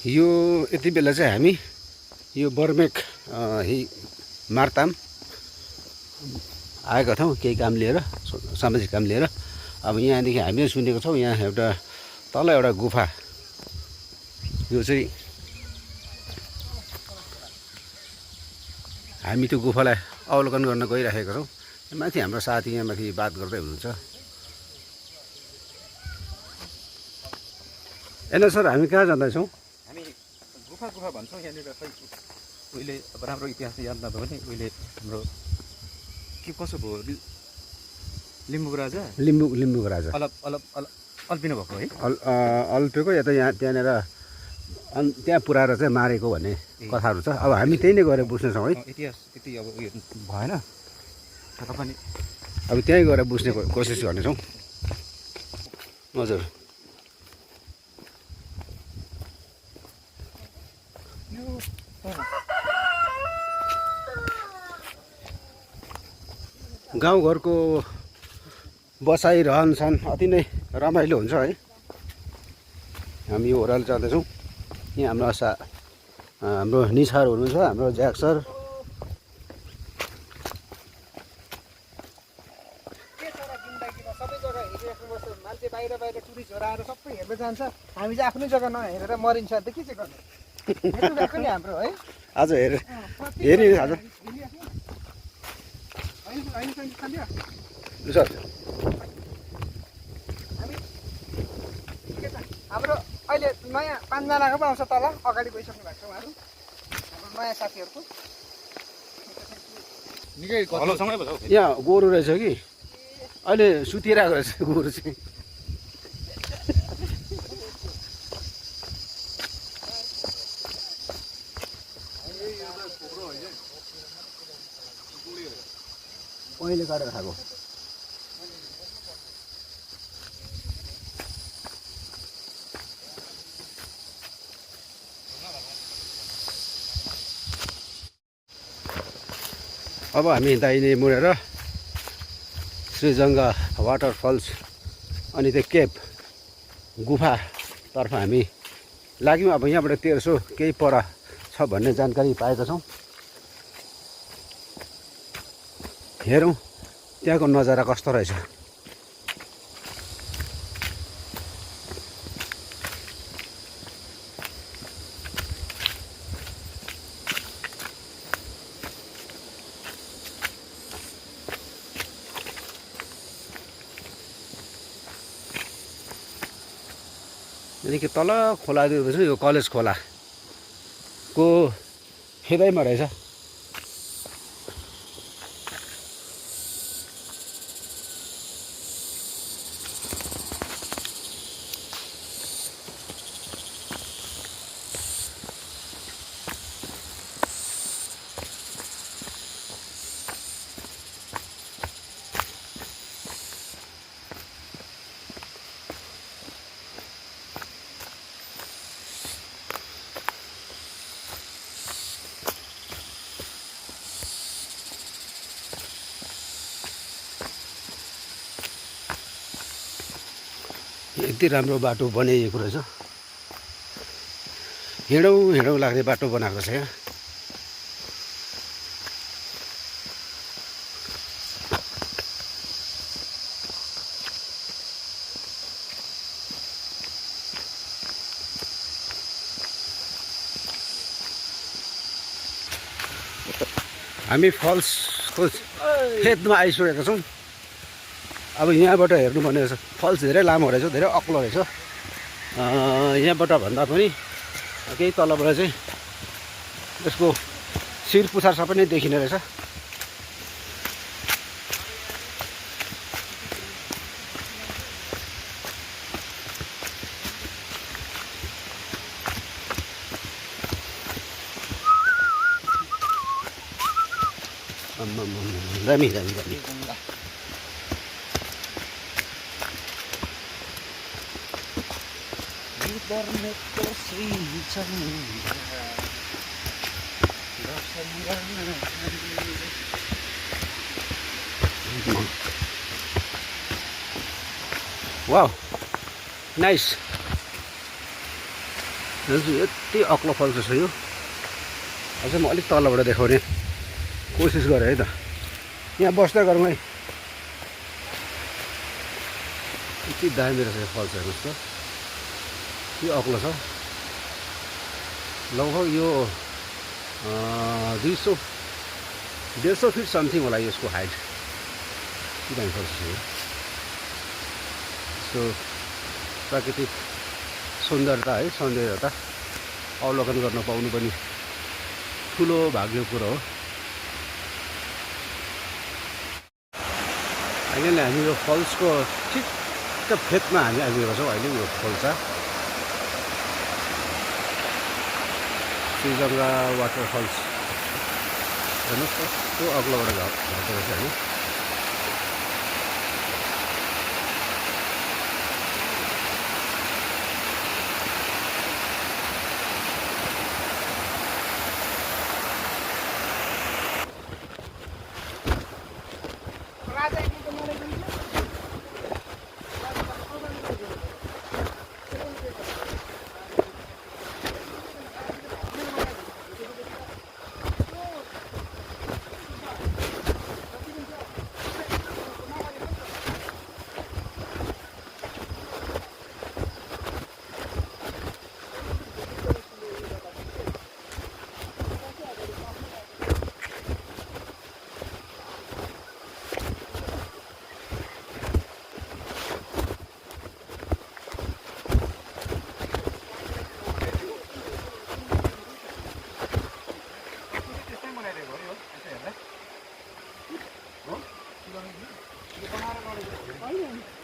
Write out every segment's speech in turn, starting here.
यो यति बेला चाहिँ हामी यो बर्मेक मार्ताम आएका थियौँ केही काम लिएर, सामाजिक काम लिएर। अब यहाँदेखि हामीले सुनेको छौँ यहाँ एउटा तल एउटा गुफा, यो चाहिँ हामी त्यो गुफालाई अवलोकन गर्न गइरहेका छौँ। माथि हाम्रो साथी यहाँ माथि बात गर्दै हुनुहुन्छ। एन सर, हामी कहाँ जाँदैछौँ? हामी गुफा भन्छौँ यहाँनिर। खै उहिले अब राम्रो इतिहास याद नभए पनि उहिले हाम्रो के कसो भयो, लिम्बूको राजा लिम्बूको राजा अल्पिनु भएको है, अल्पेको या त त्यहाँनिर त्यहाँ पुऱ्याएर चाहिँ मारेको भन्ने कथाहरू छ। अब हामी त्यही नै गएर बुझ्नेछौँ है। इतिहास त्यति अब उयो भएन तर पनि अब त्यहीँ गएर बुझ्ने कोसिस गर्नेछौँ। हजुर, गाउँघरको बसाइ रहनसहन अति नै रमाइलो हुन्छ है। हामी यो ओह्रालो जाँदैछौँ। यहाँ हाम्रो निसार हुनुहुन्छ, हाम्रो ज्याक सर। मान्छे बाहिर टुरिस्टहरू आएर सबै हेर्न जान्छ, हामी चाहिँ आफ्नै जग्गा नहेरेर मरिन्छ। अन्त के चाहिँ गर्ने? हेर्नु नि हाम्रो है। आज हेरि आज सर हाम्रो अहिले नयाँ 5 जनाको पनि आउँछ तल, अगाडि गइसक्नु भएको छ उहाँहरू, हाम्रो नयाँ साथीहरूको। निकै हलोसँगै भयो। यहाँ गोरु रहेछ कि अहिले सुतिरहेको रहेछ गोरु चाहिँ। पहिले काटेर खाएको। अब हामी दाहिने मुडेर श्रीजङ्गा वाटरफल्स अनि त्यो केप गुफातर्फ हामी लाग्यौँ। अब यहाँबाट 1300 केही पर छ भन्ने जानकारी पाएका छौँ। हेरौँ त्यहाँको नजारा कस्तो रहेछ। यहाँदेखि तल खोला दिएपछि यो कलेज खोलाको फेदैमा रहेछ। यति राम्रो बाटो बनाइएको रहेछ। हिँडौँ लाग्ने बाटो बनाएको छ यहाँ। हामी फल्सको फेदमा आइसकेका छौँ। अब यहाँबाट हेर्नु भने फल्स धेरै लामो रहेछ, धेरै अग्लो रहेछ। यहाँबाट भन्दा पनि केही तलबाट चाहिँ यसको शिर पुछार सबै नै देखिने रहेछ। दामी दामी दामी। Wow, nice. यति अग्लो फल्स छ यो। अझै म अलिक तलबाट देखाउने कोसिस गरेँ है त। यहाँ बस्दै गरौँ है। यति दामी रहेछ यो फल्स, हेर्नुहोस् त के अग्लो छ। लगभग यो 150 फिट समथिङ होला यसको हाइट। के दामी फल्स छ यो। सो प्राकृतिक सुन्दरता है, सौन्दर्यता अवलोकन गर्न पाउनु पनि ठुलो भाग्यको कुरो हो। अहिले हामी यो फल्सको ठिक्क फेदमा हामी आइपुगेका छौँ। अहिले यो फल्स श्रीगङ्गा वाटर फल्स हेर्नुहोस् त, त्यो अग्लोबाट झर्दो रहेछ होइन।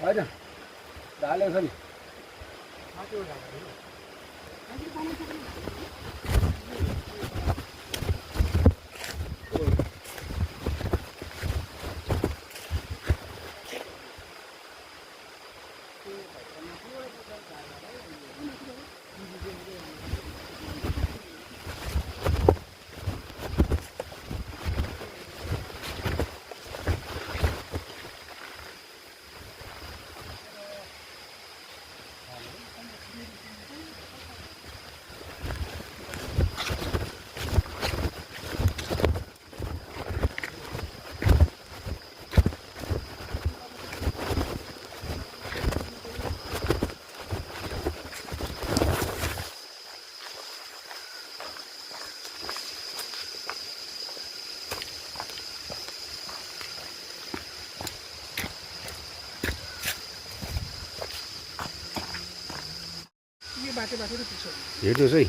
होइन ढालेको छ नि। हेर्नुहोस् है,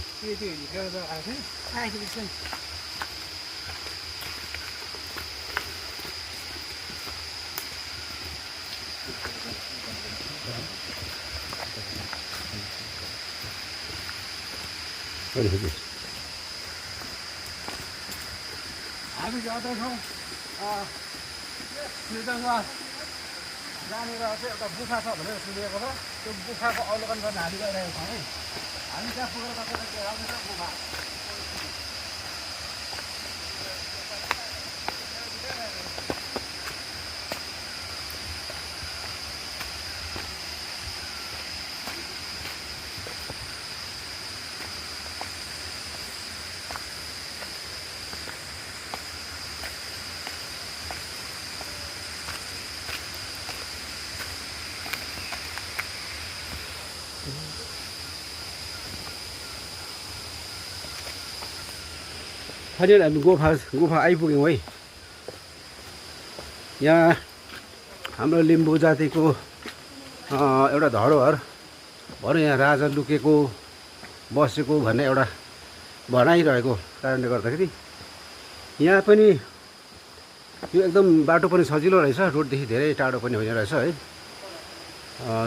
हामी जाँदैछौँ श्रीगङ्गा जहाँनिर चाहिँ एउटा गुफा छ भनेर सुनेको छ। त्यो गुफाको अवलोकन गर्न हामी गइरहेको छौँ है। हामी त्यहाँ पुगेर तपाईँलाई देखाउने छ गुफा। फाइनल हामी गुफा आइपुग्यौँ है। यहाँ हाम्रो लिम्बू जातिको एउटा धरोहर भनौँ, यहाँ राजा लुकेको बसेको भन्ने एउटा भनाइरहेको कारणले गर्दाखेरि यहाँ पनि यो एकदम बाटो पनि सजिलो रहेछ, रोडदेखि धेरै टाढो पनि होइन रहेछ है।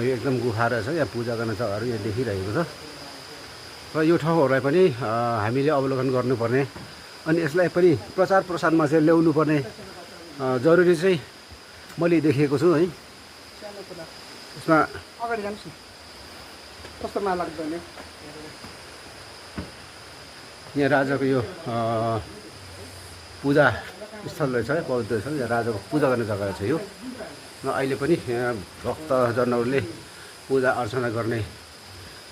यो एकदम गुफा रहेछ, यहाँ पूजा गर्ने जग्गाहरू यहाँ देखिरहेको छ र यो ठाउँहरूलाई पनि हामीले अवलोकन गर्नुपर्ने अनि यसलाई पनि प्रचार प्रसारमा चाहिँ ल्याउनु पर्ने जरुरी चाहिँ मैले देखेको छु है। यसमा अगाडि जानुहोस् न, कस्तो नलाग्दो नि। यहाँ राजाको यो पूजा स्थल रहेछ है, पवित्र स्थल। यहाँ राजाको पूजा गर्ने जग्गा छ यो। र अहिले पनि यहाँ भक्तजनहरूले पूजा अर्चना गर्ने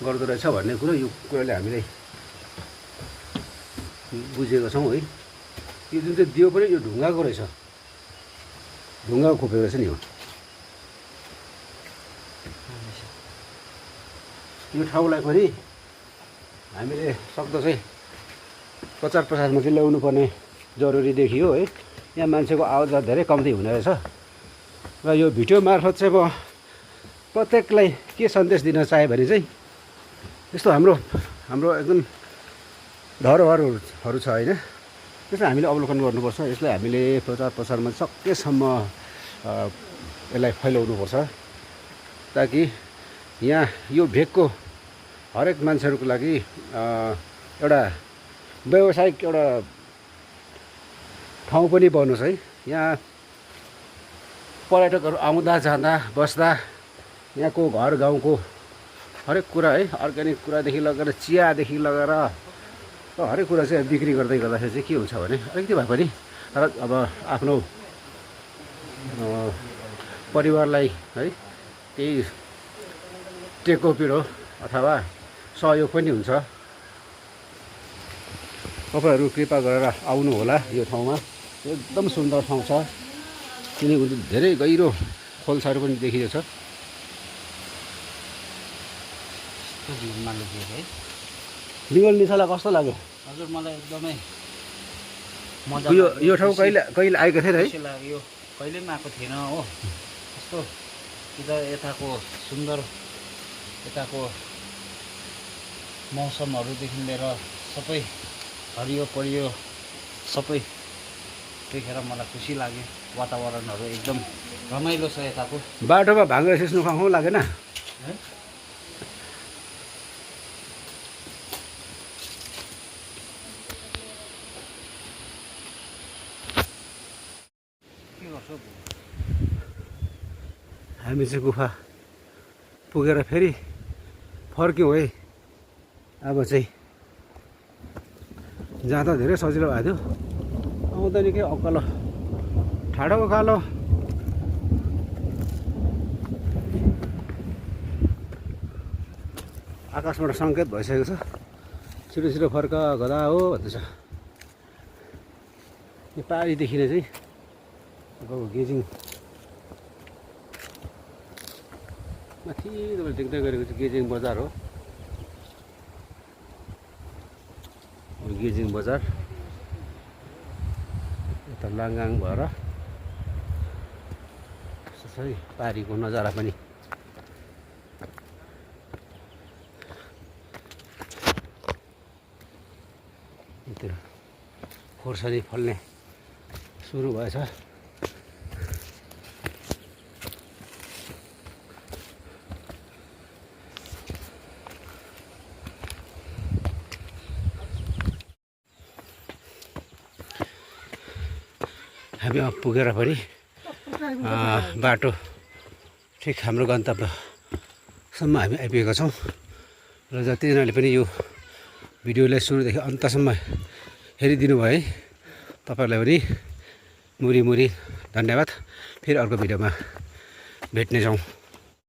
गर्दो रहेछ भन्ने कुरो यो कुराले हामीलाई बुझेको छौँ है। यो जुन चाहिँ दियो पनि यो ढुङ्गाको रहेछ, ढुङ्गाको खोपेको रहेछ नि हो। यो ठाउँलाई पनि हामीले सक्दो चाहिँ प्रचार प्रसारमा चाहिँ ल्याउनु पर्ने जरुरी देखियो है। यहाँ मान्छेको आवाज धेरै कम्ती हुने रहेछ र यो भिडियो मार्फत चाहिँ म प्रत्येकलाई के सन्देश दिन चाहेँ भने चाहिँ यस्तो हाम्रो एकदम धरोहरहरू छ होइन, त्यसलाई हामीले अवलोकन गर्नुपर्छ। यसलाई हामीले प्रचार प्रसारमा सकेसम्म यसलाई फैलाउनुपर्छ ताकि यहाँ यो भेगको हरेक मान्छेहरूको लागि एउटा व्यावसायिक एउटा ठाउँ पनि बनोस् है। यहाँ पर्यटकहरू आउँदा जाँदा बस्दा यहाँको घर गाउँको हरेक कुरा है, अर्ग्यानिक कुरादेखि लगेर चियादेखि लगेर हरेक कुरा चाहिँ बिक्री गर्दै गर्दाखेरि चाहिँ के हुन्छ भने अलिकति भए पनि अब आफ्नो परिवारलाई है केही टेकोपिरो अथवा सहयोग पनि हुन्छ। तपाईँहरू कृपा गरेर आउनु होला यो ठाउँमा, एकदम सुन्दर ठाउँ छ। किनकि धेरै गहिरो खोल्साहरू पनि देखिएको छ। बिमल निशाला कस्तो लाग्यो? हजुर मलाई एकदमै यो ठाउँ कहिले आएको थिएन है? लाग्यो, कहिले पनि आएको थिएन हो। यस्तो यताको सुन्दर, यताको मौसमहरूदेखि लिएर सबै हरियो परियो सबै देखेर मलाई खुसी लाग्यो। वातावरणहरू एकदम रमाइलो छ यताको। बाटोमा भाङ्गो सिस्नु खाउँ लागेन? हामी चाहिँ गुफा पुगेर फेरि फर्क्यौँ है। अब चाहिँ जाँदा धेरै सजिलो भएको थियो, आउँदा निकै अक्कालो ठाडो उकालो। आकाशबाट सङ्केत भइसकेको छ, छिटो छिटो फर्क गदा हो भन्दैछ। यो पारिदेखि नै चाहिँ अब गेजिङ माथि तपाईँले देख्दै गरेको चाहिँ गेजिङ बजार हो। गेजिङ बजार यता लाङगाङ भएर सबै पारीको नजारा पनि यतिर खोर्सानी फल्ने सुरु भएछ। हामी अब पुगेर पनि बाटो ठिक हाम्रो गन्तव्यसम्म हामी आइपुगेका छौँ र जतिजनाले पनि यो भिडियोलाई सुरुदेखि अन्तसम्म हेरिदिनु भयो है, तपाईँहरूलाई पनि मुरी धन्यवाद। फेरि अर्को भिडियोमा भेट्नेछौँ।